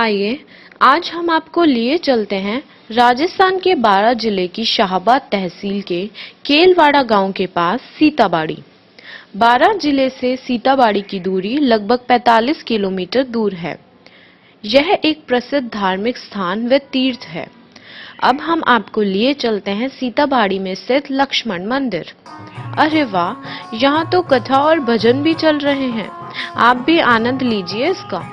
आइए आज हम आपको लिए चलते हैं राजस्थान के बारां जिले की शाहाबाद तहसील के केलवाड़ा गांव के पास सीताबाड़ी। बारां जिले से सीताबाड़ी की दूरी लगभग 45 किलोमीटर दूर है। यह एक प्रसिद्ध धार्मिक स्थान व तीर्थ है। अब हम आपको लिए चलते हैं सीताबाड़ी में स्थित लक्ष्मण मंदिर। अरे वाह, यहाँ तो कथा और भजन भी चल रहे हैं। आप भी आनंद लीजिए इसका।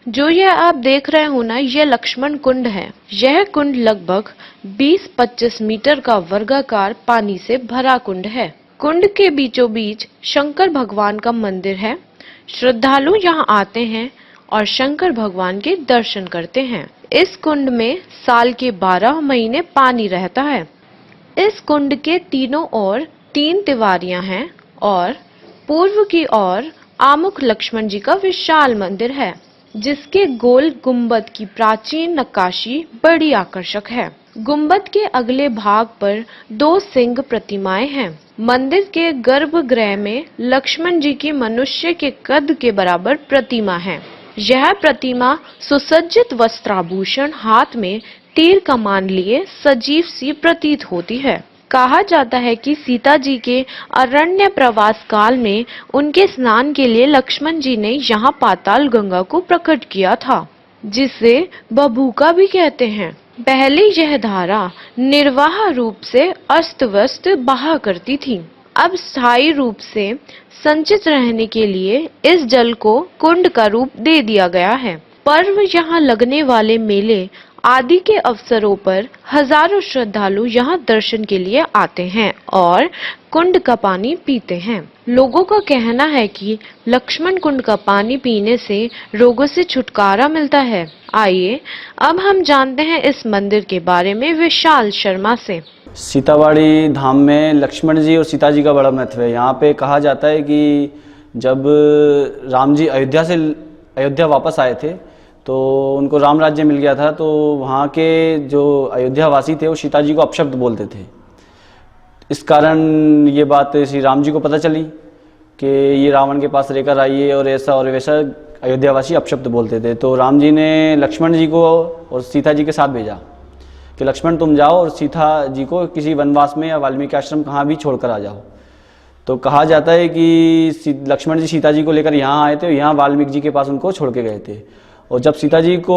जो यह आप देख रहे हो ना, यह लक्ष्मण कुंड है। यह कुंड लगभग 20-25 मीटर का वर्गाकार पानी से भरा कुंड है। कुंड के बीचों बीच शंकर भगवान का मंदिर है। श्रद्धालु यहाँ आते हैं और शंकर भगवान के दर्शन करते हैं। इस कुंड में साल के 12 महीने पानी रहता है। इस कुंड के तीनों ओर 3 तिवारियां हैं और पूर्व की ओर आमुख लक्ष्मण जी का विशाल मंदिर है, जिसके गोल गुंबद की प्राचीन नक्काशी बड़ी आकर्षक है। गुंबद के अगले भाग पर 2 सिंह प्रतिमाएं हैं। मंदिर के गर्भगृह में लक्ष्मण जी की मनुष्य के कद के बराबर प्रतिमा है। यह प्रतिमा सुसज्जित वस्त्राभूषण, हाथ में तीर कमान लिए सजीव सी प्रतीत होती है। कहा जाता है कि सीता जी के अरण्य प्रवास काल में उनके स्नान के लिए लक्ष्मण जी ने यहाँ पाताल गंगा को प्रकट किया था, जिसे बभूका भी कहते हैं। पहले यह धारा निर्वाह रूप से अस्त व्यस्त बहा करती थी। अब स्थायी रूप से संचित रहने के लिए इस जल को कुंड का रूप दे दिया गया है। पर्व यहाँ लगने वाले मेले आदि के अवसरों पर हजारों श्रद्धालु यहाँ दर्शन के लिए आते हैं और कुंड का पानी पीते हैं। लोगों का कहना है कि लक्ष्मण कुंड का पानी पीने से रोगों से छुटकारा मिलता है। आइए अब हम जानते हैं इस मंदिर के बारे में विशाल शर्मा से। सीताबाड़ी धाम में लक्ष्मण जी और सीता जी का बड़ा महत्व है। यहाँ पे कहा जाता है कि जब राम जी अयोध्या वापस आए थे तो उनको राम राज्य मिल गया था, तो वहाँ के जो अयोध्या वासी थे वो सीता जी को अपशब्द बोलते थे। इस कारण ये बात श्री राम जी को पता चली कि ये रावण के पास रहकर आइए और ऐसा और वैसा अयोध्यावासी अपशब्द बोलते थे। तो राम जी ने लक्ष्मण जी को और सीता जी के साथ भेजा कि लक्ष्मण तुम जाओ और सीता जी को किसी वनवास में या वाल्मीकि आश्रम कहाँ भी छोड़कर आ जाओ। तो कहा जाता है कि लक्ष्मण जी सीता जी को लेकर यहाँ आए थे, यहाँ वाल्मीकि जी के पास उनको छोड़ के गए थे। और जब सीता जी को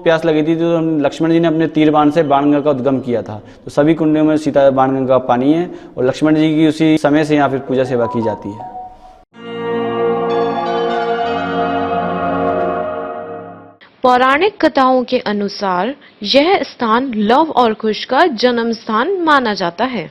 प्यास लगी थी तो लक्ष्मण जी ने अपने तीर बाण से बाणगंगा का उद्गम किया था। तो सभी कुंडों में सीता बाणगंगा का पानी है और लक्ष्मण जी की उसी समय से यहाँ फिर पूजा सेवा की जाती है। पौराणिक कथाओं के अनुसार यह स्थान लव और कुश का जन्म स्थान माना जाता है।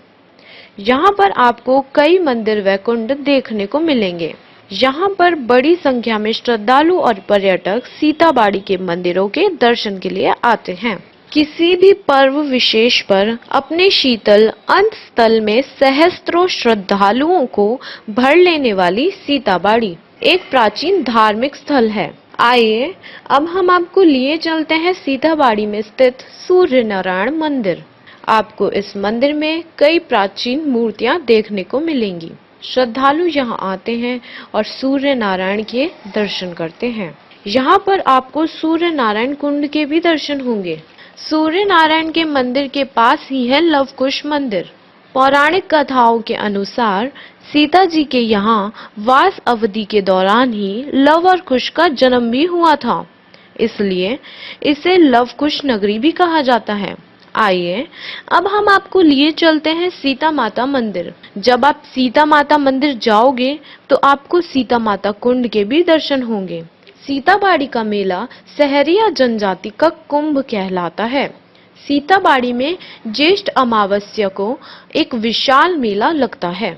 यहाँ पर आपको कई मंदिर व कुंड देखने को मिलेंगे। यहाँ पर बड़ी संख्या में श्रद्धालु और पर्यटक सीताबाड़ी के मंदिरों के दर्शन के लिए आते हैं। किसी भी पर्व विशेष पर अपने शीतल अंत स्थल में सहस्त्रों श्रद्धालुओं को भर लेने वाली सीताबाड़ी एक प्राचीन धार्मिक स्थल है। आइए अब हम आपको लिए चलते हैं सीताबाड़ी में स्थित सूर्य नारायण मंदिर। आपको इस मंदिर में कई प्राचीन मूर्तियां देखने को मिलेंगी। श्रद्धालु यहाँ आते हैं और सूर्य नारायण के दर्शन करते हैं। यहाँ पर आपको सूर्य नारायण कुंड के भी दर्शन होंगे। सूर्य नारायण के मंदिर के पास ही है लव कुश मंदिर। पौराणिक कथाओं के अनुसार सीता जी के यहाँ वास अवधि के दौरान ही लव और कुश का जन्म भी हुआ था, इसलिए इसे लव कुश नगरी भी कहा जाता है। आइए अब हम आपको लिए चलते हैं सीता माता मंदिर। जब आप सीता माता मंदिर जाओगे तो आपको सीता माता कुंड के भी दर्शन होंगे। सीताबाड़ी का मेला सहरिया जनजाति का कुंभ कहलाता है। सीताबाड़ी में ज्येष्ठ अमावस्या को एक विशाल मेला लगता है।